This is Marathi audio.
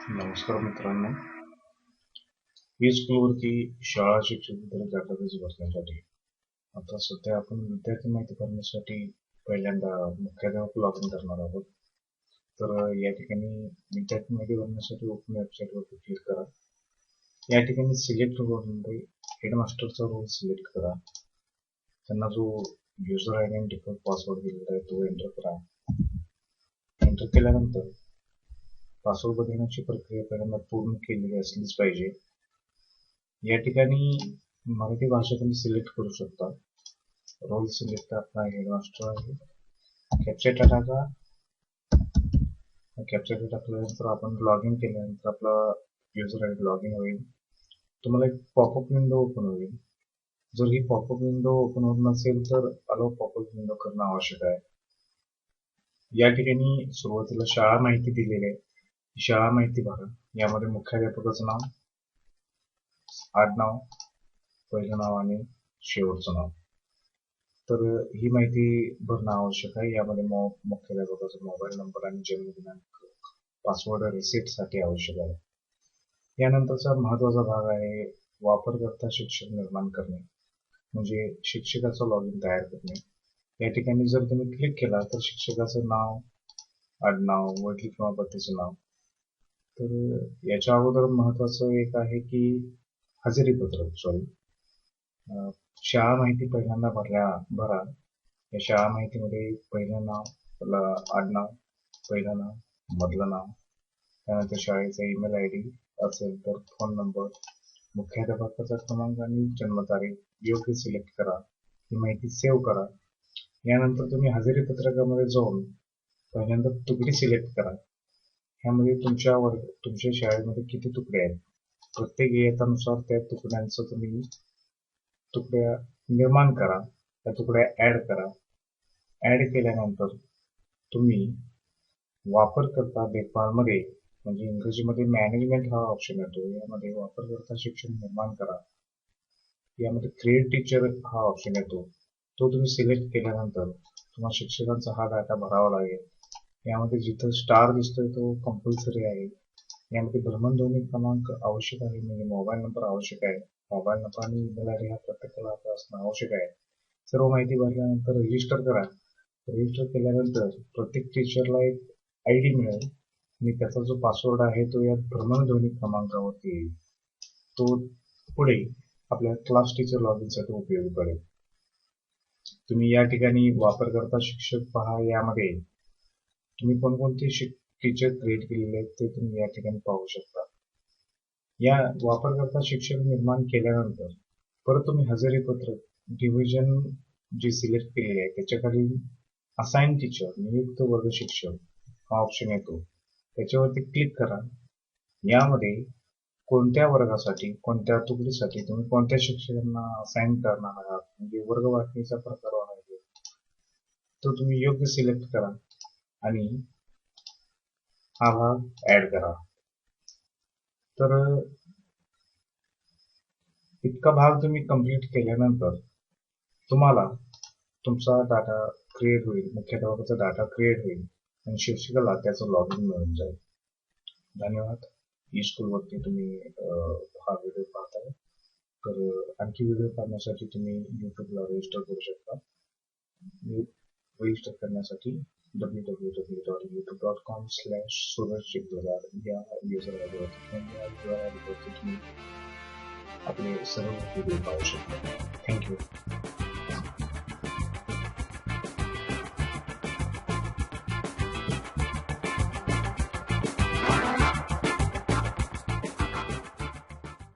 नमस्कार मित्रांनो. ही स्कूलवरती शाळा शिक्षक विद्यार्थी डाटाबेस भरण्यासाठी आता सध्या आपण विद्यार्थी माहिती भरण्यासाठी पहिल्यांदा मुख्याध्यापक लॉग इन करणार आहोत. तर या ठिकाणी विद्यार्थी माहिती भरण्यासाठी ओपन वेबसाईटवरती क्लिक करा. या ठिकाणी सिलेक्ट रोलमध्ये हेडमास्टरचा रोल सिलेक्ट करा. त्यांना जो युजर आय डी आणि डिफॉल्ट पासवर्ड दिलेला आहे तो एंटर करा. एंटर केल्यानंतर पासवर्ड बदलण्याची प्रक्रिया पहिल्यांदा पूर्ण केलेली असलीच पाहिजे. या ठिकाणी मराठी भाषा तुम्ही सिलेक्ट करू शकता. रोल सिलेक्ट आपला हेडमास्टर आहे. कॅप्चा टाका. कॅप्चा टाकल्यानंतर आपण लॉग इन केल्यानंतर आपला user I D log in होईल. तुम्हाला एक पॉपअप विंडो ओपन होईल. जर ही पॉपअप विंडो ओपन होत नसेल तर अलाउ पॉपअप विंडो करणं आवश्यक आहे. या ठिकाणी सुरुवातीला शाळा माहिती दिलेली आहे. शाळा माहिती भरा. यामध्ये मुख्याध्यापकाचं नाव, आडनाव, पहिलं नाव आणि शेवटचं नाव. तर ही माहिती भरणं आवश्यक आहे. यामध्ये मुख्याध्यापकाचा मोबाईल नंबर आणि जन्मदिनांक, पासवर्ड रिसेटसाठी आवश्यक आहे. यानंतरचा महत्वाचा भाग आहे वापरकर्ता शिक्षक निर्माण करणे, म्हणजे शिक्षकाचा लॉग इन तयार करणे. या ठिकाणी जर तुम्ही क्लिक केला तर शिक्षकाचं नाव, आडनाव, वडील किंवा पतीचं नाव. तर याच्या अगोदर महत्वाचं एक आहे की हजेरी पत्रक शाळा माहिती पहिल्यांदा भरा. या शाळा माहितीमध्ये पहिलं नाव, आडनाव, पहिलं नाव, मधलं नाव, त्यानंतर शाळेचा ईमेल आय डी असेल तर फोन नंबर, मुख्याध्यापकाचा क्रमांक आणि जन्मतारीख योग्य सिलेक्ट करा. ही माहिती सेव्ह करा. यानंतर तुम्ही हजेरी पत्रकामध्ये जाऊन पहिल्यांदा तुकडी सिलेक्ट करा. ह्यामध्ये तुमच्या शाळेमध्ये किती तुकडे आहेत, प्रत्येक इयत्तानुसार त्या तुकड्यांचं तुम्ही तुकड्या निर्माण करा. त्या तुकड्या ऍड करा. ऍड केल्यानंतर तुम्ही वापरकर्ता देखभालमध्ये, म्हणजे इंग्रजीमध्ये मॅनेजमेंट हा ऑप्शन येतो. यामध्ये वापरकर्ता शिक्षण निर्माण करा. यामध्ये क्रिएट टीचर हा ऑप्शन येतो. तो तुम्ही सिलेक्ट केल्यानंतर तुम्हाला शिक्षकांचा हा डाटा भरावा लागेल. यामध्ये जिथं स्टार दिसतोय तो कंपल्सरी आहे. यामध्ये भ्रमणध्वनी क्रमांक आवश्यक आहे, म्हणजे मोबाईल नंबर आवश्यक आहे. मोबाईल नंबर आणि ईमेल आय डी हा प्रत्येकाला असणं आवश्यक आहे. सर्व माहिती भरल्यानंतर रजिस्टर करा. रजिस्टर केल्यानंतर प्रत्येक टीचरला एक आय डी मिळेल आणि त्याचा जो पासवर्ड आहे तो या भ्रमणध्वनी क्रमांकावरती येईल. तो पुढे आपल्या क्लास टीचर लॉग इन साठी उपयोगी पडेल. तुम्ही या ठिकाणी वापरकर्ता शिक्षक पहा. यामध्ये तुम्ही कोणकोणते टीचर क्रिएट केलेले आहेत ते तुम्ही या ठिकाणी पाहू शकता. या वापरकर्ता शिक्षक निर्माण केल्यानंतर परत तुम्ही हजेरी पत्रक डिव्हिजन जे सिलेक्ट केलेले आहे त्याच्याखाली असाइन टीचर, नियुक्त वर्ग शिक्षक हा ऑप्शन येतो. त्याच्यावरती क्लिक करा. यामध्ये कोणत्या वर्गासाठी, कोणत्या तुकडीसाठी तुम्ही कोणत्या शिक्षकांना असाइन करणार आहात, म्हणजे वर्ग वाटणीचा प्रकार आहे तो तुम्ही योग्य सिलेक्ट करा आणि हा भाग ऍड करा. तर इतका भाग तुम्ही कंप्लीट केल्यानंतर तुम्हाला तुमचा डाटा क्रिएट होईल, मुख्याध्यापकाचा डाटा क्रिएट होईल आणि शिक्षकाला त्याचं लॉग इन मिळून जाईल. धन्यवाद. ई स्कूलवरती तुम्ही हा व्हिडिओ पाहताय. तर आणखी व्हिडिओ पाहण्यासाठी तुम्ही यूट्यूबला रजिस्टर करू शकता. रजिस्टर करण्यासाठी www.youtube.com/surajshikdwala या युजर आय डी वरती तुम्ही आपले सर्व व्हिडिओ पाहू शकता. थँक्यू.